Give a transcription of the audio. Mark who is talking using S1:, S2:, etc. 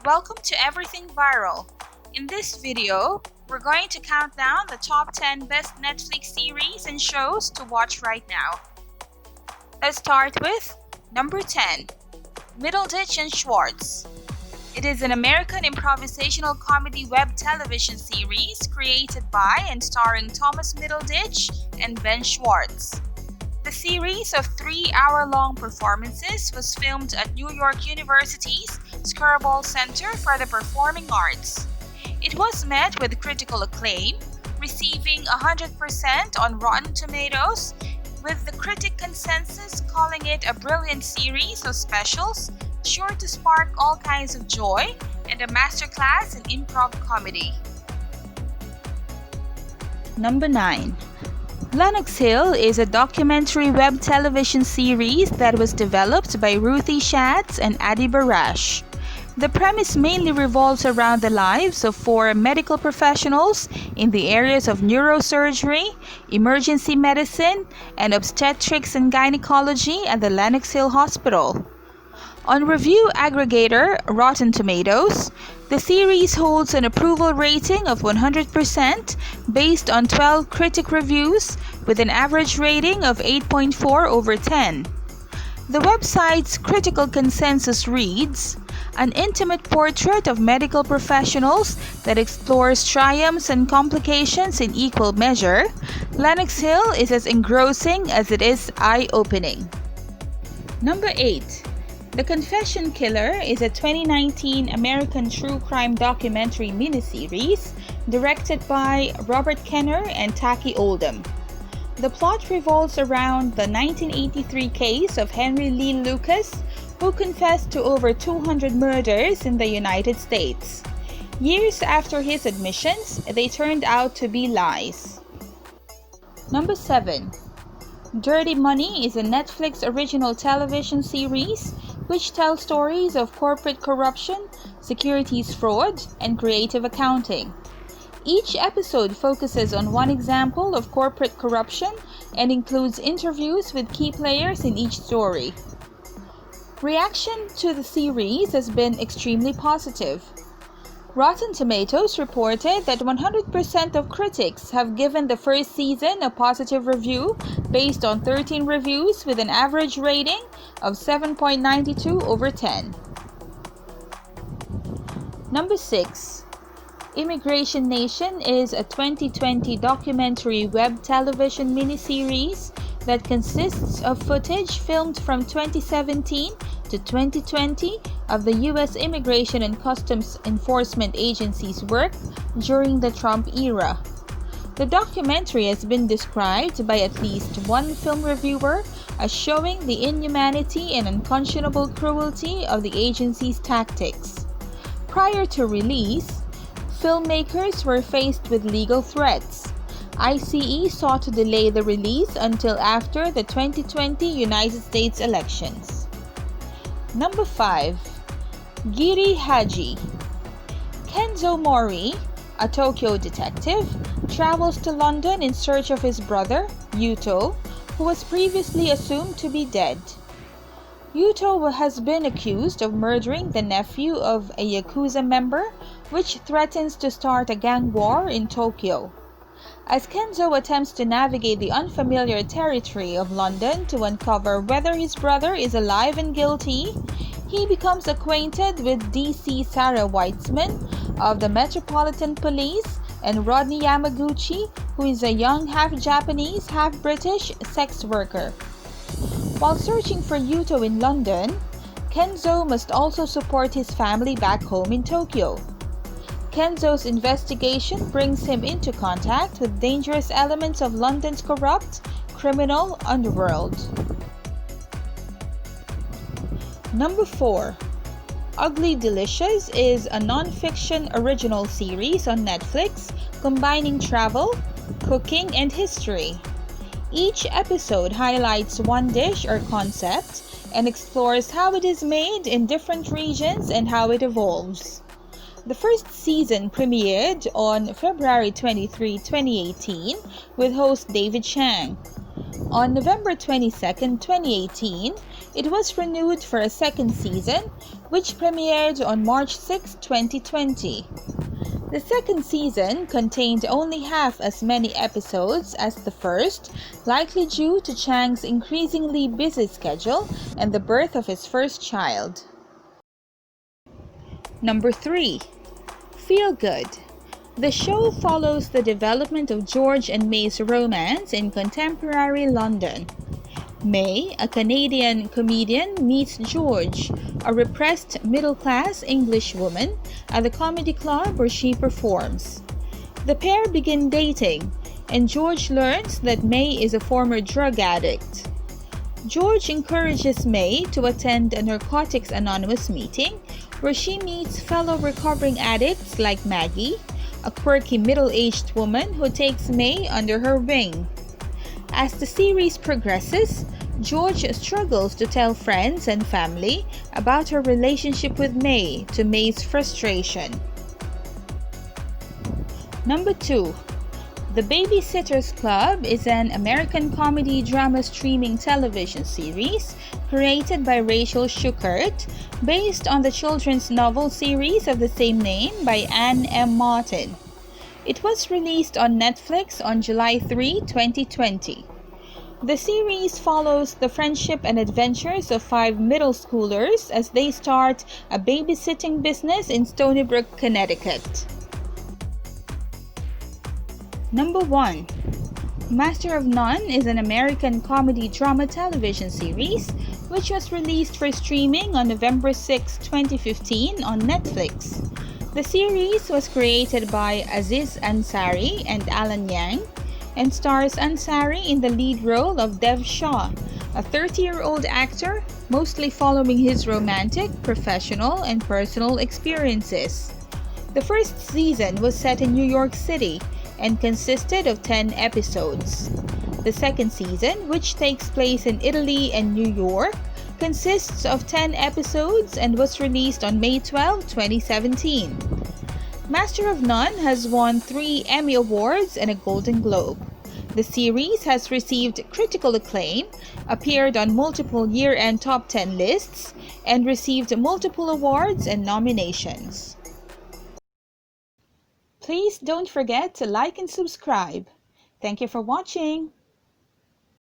S1: Welcome to Everything Viral. In this video, we're going to count down the top 10 best Netflix series and shows to watch right now. Let's start with number 10, Middleditch and Schwartz. It is an American improvisational comedy web television series created by and starring Thomas Middleditch and Ben Schwartz. The series of 3-hour-long performances was filmed at New York University's Skirball Center for the Performing Arts. It was met with critical acclaim, receiving 100% on Rotten Tomatoes, with the critic consensus calling it a brilliant series of specials, sure to spark all kinds of joy, and a masterclass in improv comedy. Number 9. Lenox Hill is a documentary web television series that was developed by Ruthie Schatz and Adi Barash. The premise mainly revolves around the lives of 4 medical professionals in the areas of neurosurgery, emergency medicine, and obstetrics and gynecology at the Lenox Hill Hospital. On review aggregator Rotten Tomatoes, the series holds an approval rating of 100% based on 12 critic reviews with an average rating of 8.4 over 10. The website's critical consensus reads, "An intimate portrait of medical professionals that explores triumphs and complications in equal measure, Lenox Hill is as engrossing as it is eye-opening." Number 8. The Confession Killer is a 2019 American true crime documentary miniseries directed by Robert Kenner and Taki Oldham. The plot revolves around the 1983 case of Henry Lee Lucas, who confessed to over 200 murders in the United States. Years after his admissions, they turned out to be lies. Number 7. Dirty Money is a Netflix original television series which tells stories of corporate corruption, securities fraud, and creative accounting. Each episode focuses on one example of corporate corruption and includes interviews with key players in each story. Reaction to the series has been extremely positive. Rotten Tomatoes reported that 100% of critics have given the first season a positive review based on 13 reviews with an average rating of 7.92 over 10. Number 6. Immigration Nation is a 2020 documentary web television miniseries that consists of footage filmed from 2017 to 2020 of the U.S. Immigration and Customs Enforcement Agency's work during the Trump era. The documentary has been described by at least one film reviewer as showing the inhumanity and unconscionable cruelty of the agency's tactics. Prior to release, filmmakers were faced with legal threats. ICE sought to delay the release until after the 2020 United States elections. Number 5. Giri Haji. Kenzo Mori, a Tokyo detective, travels to London in search of his brother, Yuto, who was previously assumed to be dead. Yuto has been accused of murdering the nephew of a Yakuza member, which threatens to start a gang war in Tokyo. As Kenzo attempts to navigate the unfamiliar territory of London to uncover whether his brother is alive and guilty, he becomes acquainted with DC Sarah Weitzman of the Metropolitan Police and Rodney Yamaguchi, who is a young half-Japanese, half-British sex worker. While searching for Yuto in London, Kenzo must also support his family back home in Tokyo. Kenzo's investigation brings him into contact with dangerous elements of London's corrupt, criminal underworld. Number 4. Ugly Delicious is a non-fiction original series on Netflix combining travel, cooking, and history. Each episode highlights one dish or concept and explores how it is made in different regions and how it evolves. The first season premiered on February 23, 2018 with host David Chang. On November 22, 2018, it was renewed for a second season which premiered on March 6, 2020. The second season contained only half as many episodes as the first, likely due to Chang's increasingly busy schedule and the birth of his first child. Number 3. Feel Good. The show follows the development of George and May's romance in contemporary London. May, a Canadian comedian, meets George, a repressed middle-class English woman, at the comedy club where she performs. The pair begin dating, and George learns that May is a former drug addict. George encourages May to attend a Narcotics Anonymous meeting where she meets fellow recovering addicts like Maggie, a quirky middle-aged woman who takes May under her wing. As the series progresses, George struggles to tell friends and family about her relationship with May, to May's frustration. Number 2. The Babysitter's Club is an American comedy drama streaming television series created by Rachel Schuchert, based on the children's novel series of the same name by Anne M. Martin. It was released on Netflix on July 3, 2020. The series follows the friendship and adventures of 5 middle schoolers as they start a babysitting business in Stony Brook, Connecticut. Number 1. Master of None is an American comedy drama television series which was released for streaming on November 6, 2015 on Netflix. The series was created by Aziz Ansari and Alan Yang and stars Ansari in the lead role of Dev Shah, a 30-year-old actor mostly following his romantic, professional, and personal experiences. The first season was set in New York City and consisted of 10 episodes. The second season, which takes place in Italy and New York, consists of 10 episodes and was released on May 12, 2017. Master of None has won 3 Emmy Awards and a Golden Globe. The series has received critical acclaim, appeared on multiple year-end top 10 lists, and received multiple awards and nominations. Please don't forget to like and subscribe. Thank you for watching.